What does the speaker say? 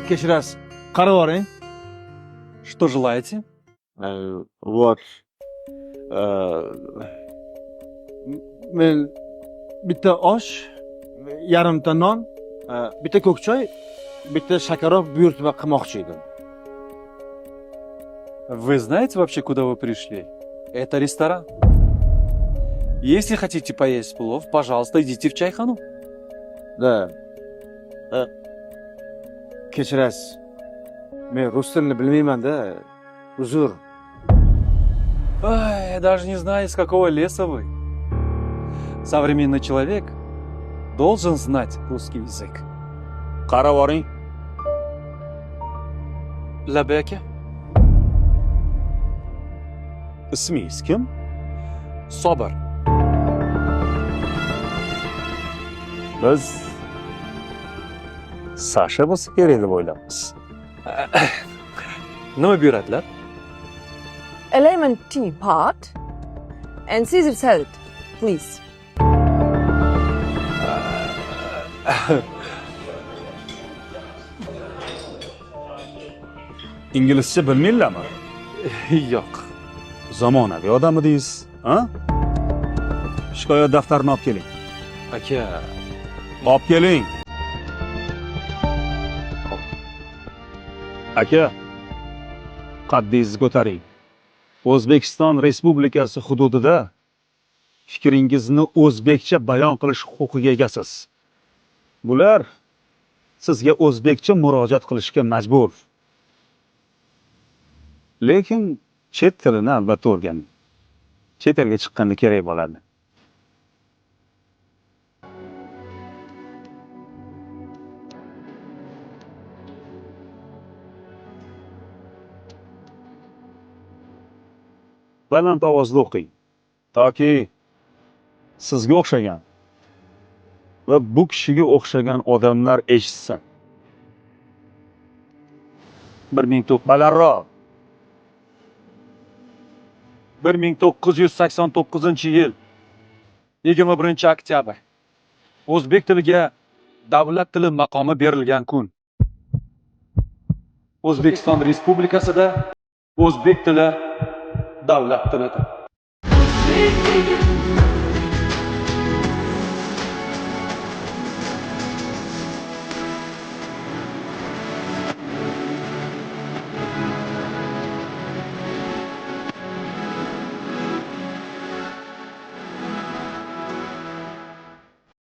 Kechirasiz. Qarab oling. Что желаете? Вот. Men bitta osh, yarimta non, bitta ko'k choy, bitta shakarob buyurtma qilmoqchi edim. Вы знаете вообще, куда вы пришли? Это ресторан. Если хотите поесть плов, пожалуйста, идите в чайхану. Da. Kechirasiz. Men rus tilini bilmayman-da. Uzr. Ай, я даже не знаю, из какого леса вы. Современный человек должен знать русский язык. Qarab oling. Labeka, Ismingiz kim? Sobir. Biz Sasha bo'lsa kerak deb o'ylabmiz. Nima buyuradilar? A lemon tea pot and Caesar salad, please. İngilizce bilmaylarmi? Yo'q. Zamonaviy odam edingiz, ha? Shikoyat daftarini olib keling. Aka, Olib keling. Aka, qaddingizni ko'taring. O'zbekiston Respublikasi hududida fikringizni o'zbekcha bayon qilish huquqiga egasiz. Bular sizga o'zbekcha murojaat qilishga majbur. Lekin chet tilini albatta o'rganing. Chet elga chiqqanda kerak bo'ladi. Baland ovozda o'qing. Toki sizga o'xshagan va bu kishiga o'xshagan odamlar eshitsin. 1989 1989-yil 21-oktyabr o'zbek tiliga davlat tili maqomi berilgan kun. O'zbekiston Respublikasida o'zbek tili davlat tilidir.